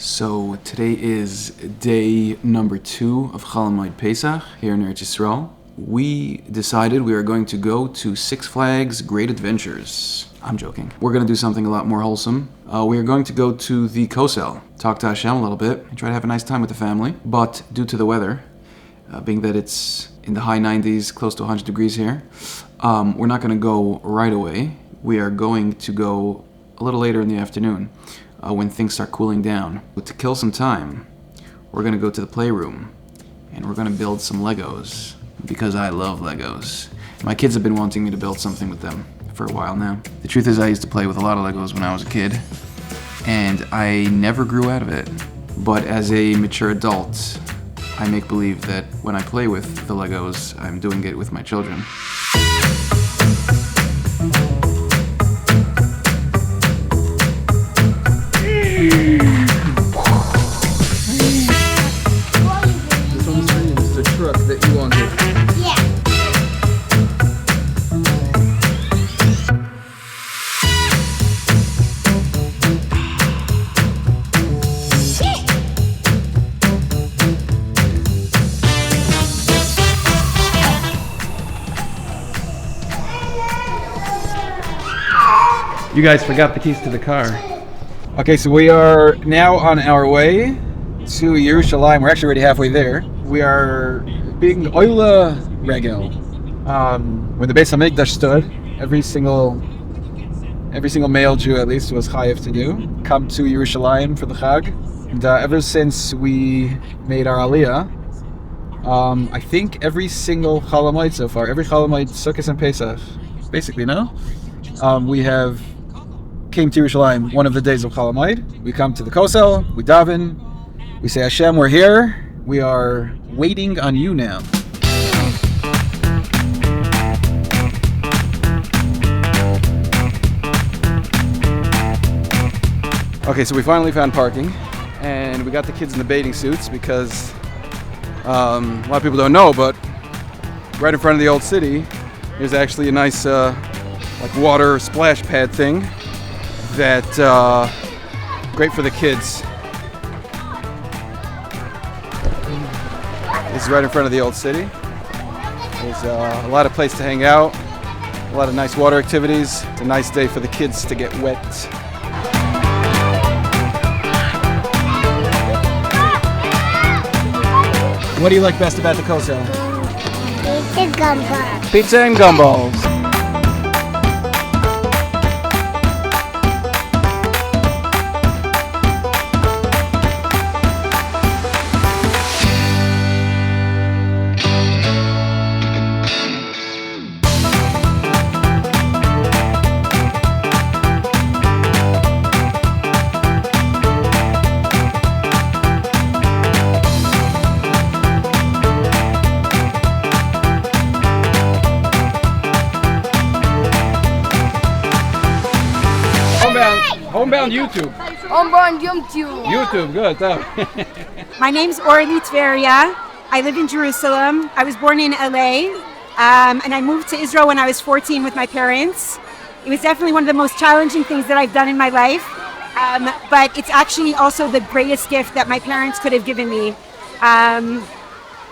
So today is day number 2 of Chol Pesach here in Eretz Yisroel. We decided we are going to go to Six Flags Great Adventures. I'm joking. We're going to do something a lot more wholesome. We are going to go to the Kosel, talk to Hashem a little bit, and try to have a nice time with the family. But due to the weather, being that it's in the high 90s, close to 100 degrees here, we're not going to go right away. We are going to go a little later in the afternoon when things start cooling down. But to kill some time, we're going to go to the playroom and we're going to build some Legos because I love Legos. My kids have been wanting me to build something with them for a while now. The truth is I used to play with a lot of Legos when I was a kid and I never grew out of it. But as a mature adult, I make believe that when I play with the Legos, I'm doing it with my children. This one's the truck that you wanted. Yeah. You guys forgot the keys to the car. Okay, so we are now on our way to Yerushalayim. We're actually already halfway there. We are being Oila Regel. When the Beis Hamikdash stood, every single male Jew at least was chayiv to do. Come to Yerushalayim for the Chag. And ever since we made our Aliyah, I think every single Chol Hamoed so far, every Chol Hamoed, Sukkot and Pesach, basically, no? We have came to Yerushalayim one of the days of Chol Hamoed. We come to the Kosel, we daven, we say, Hashem, we're here. We are waiting on you now. Okay, so we finally found parking, and we got the kids in the bathing suits because a lot of people don't know, but right in front of the old city, there's actually a nice like water splash pad thing that great for the kids. This is right in front of the old city. There's a lot of place to hang out, a lot of nice water activities. It's a nice day for the kids to get wet. What do you like best about the Kosel? Pizza gumballs. Pizza and gumballs. Homebound YouTube. Homebound YouTube. YouTube, good. My name's Orly Tveria. I live in Jerusalem. I was born in LA, and I moved to Israel when I was 14 with my parents. It was definitely one of the most challenging things that I've done in my life, but it's actually also the greatest gift that my parents could have given me.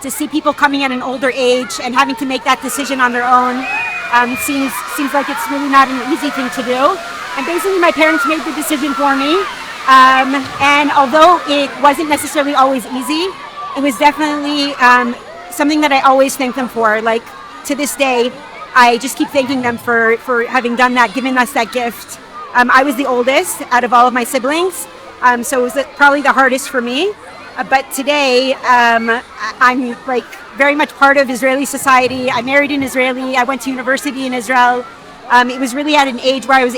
To see people coming at an older age and having to make that decision on their own seems like it's really not an easy thing to do. And basically my parents made the decision for me. And although it wasn't necessarily always easy, it was definitely something that I always thank them for. Like to this day, I just keep thanking them for having done that, giving us that gift. I was the oldest out of all of my siblings, so it was probably the hardest for me. But today, I'm like very much part of Israeli society. I married an Israeli. I went to university in Israel. It was really at an age where I was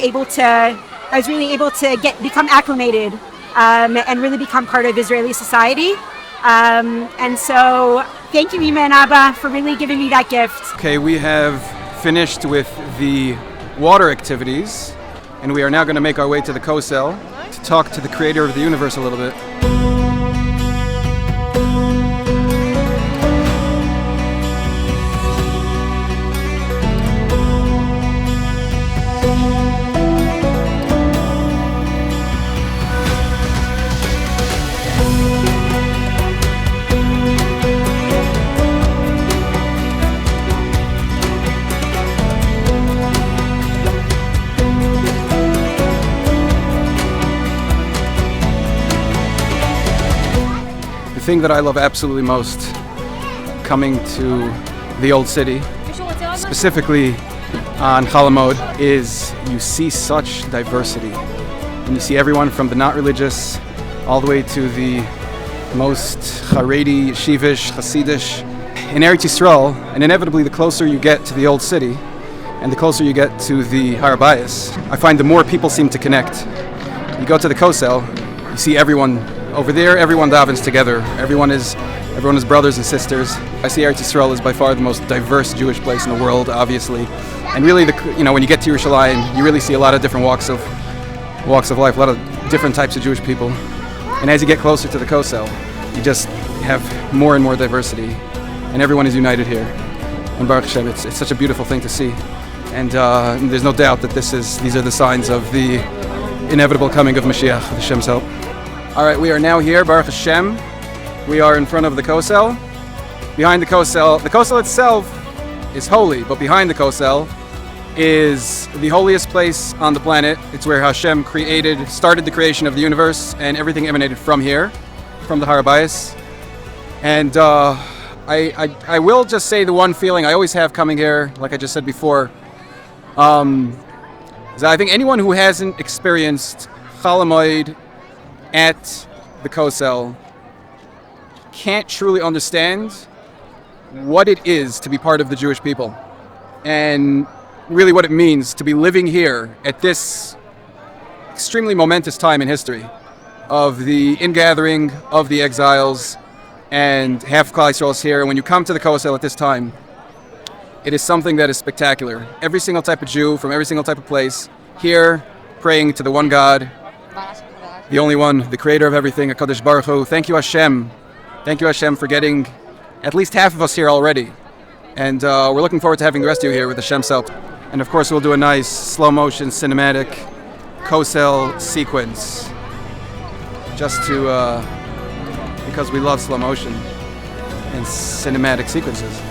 really able to become acclimated and really become part of Israeli society. And so, thank you, Ima and Abba, for really giving me that gift. Okay, we have finished with the water activities, and we are now going to make our way to the Kosel to talk to the creator of the universe a little bit. thing that I love absolutely most coming to the old city, specifically on Chol Hamoed, is you see such diversity. And you see everyone from the not religious all the way to the most Haredi, Yeshivish, Hasidish. In Eretz Yisroel, and inevitably the closer you get to the old city and the closer you get to the Har Bayis, I find the more people seem to connect. You go to the Kosel, you see everyone over there, everyone davens together. Everyone is brothers and sisters. I see Eretz Yisroel is by far the most diverse Jewish place in the world, obviously. And really, when you get to Yerushalayim, you really see a lot of different walks of life, a lot of different types of Jewish people. And as you get closer to the Kosel, you just have more and more diversity, and everyone is united here. And Baruch Hashem, it's such a beautiful thing to see. And there's no doubt that these are the signs of the inevitable coming of mashiach, with Hashem's help. All right, we are now here, Baruch Hashem. We are in front of the Kosel. Behind the Kosel itself is holy, but behind the Kosel is the holiest place on the planet. It's where Hashem started the creation of the universe, and everything emanated from here, from the Har Bayis. And I will just say the one feeling I always have coming here, like I just said before, is I think anyone who hasn't experienced Chol Hamoed at the Kosel can't truly understand what it is to be part of the Jewish people, and really what it means to be living here at this extremely momentous time in history of the ingathering of the exiles, and half of Klal Yisroel is here. And when you come to the Kosel at this time, it is something that is spectacular. Every single type of Jew from every single type of place here, praying to the one God, the only one, the creator of everything, HaKadosh Baruch Hu. Thank you, Hashem. Thank you, Hashem, for getting at least half of us here already. And we're looking forward to having the rest of you here with Hashem's help. And of course, we'll do a nice slow motion cinematic Kosel sequence, just because we love slow motion and cinematic sequences.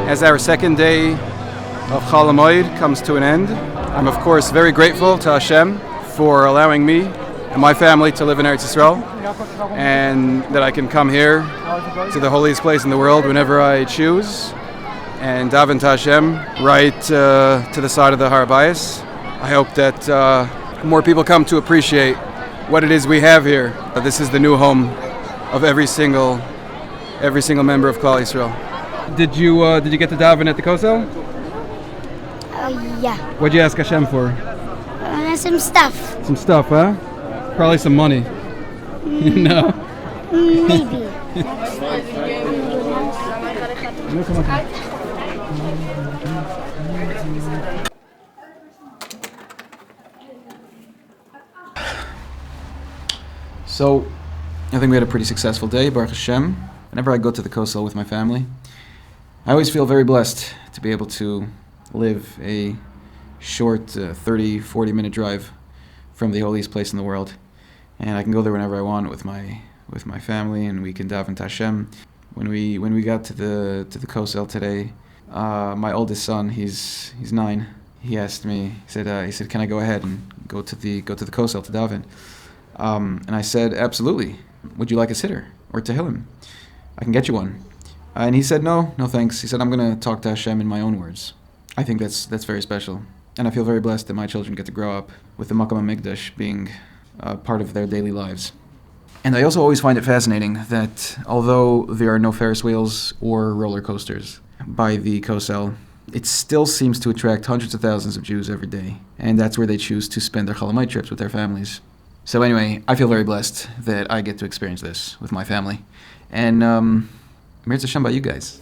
As our second day of Chol Hamoed comes to an end, I'm of course very grateful to Hashem for allowing me and my family to live in Eretz Yisroel, and that I can come here to the holiest place in the world whenever I choose, and daven to Hashem right to the side of the Har Bayis. I hope that more people come to appreciate what it is we have here. This is the new home of every single member of Klal Yisroel. Did you get to daven at the Kosel? Yeah. What'd you ask Hashem for? Some stuff. Some stuff, huh? Probably some money. No? Maybe. So, I think we had a pretty successful day, Baruch Hashem. Whenever I go to the Kosel with my family, I always feel very blessed to be able to live a short 30-40 minute drive from the holiest place in the world, and I can go there whenever I want with my family, and we can daven to Hashem. When we got to the Kosel today, my oldest son, he's 9. He asked me. He said, "Can I go ahead and go to the Kosel to daven?" And I said, "Absolutely. Would you like a sitter or tehillim? I can get you one." And he said, no thanks. He said, "I'm going to talk to Hashem in my own words." I think that's very special. And I feel very blessed that my children get to grow up with the Makom HaMikdash being part of their daily lives. And I also always find it fascinating that although there are no Ferris wheels or roller coasters by the Kosel, it still seems to attract hundreds of thousands of Jews every day. And that's where they choose to spend their Chol Hamoed trips with their families. So anyway, I feel very blessed that I get to experience this with my family. And Mirza Hashem by you guys.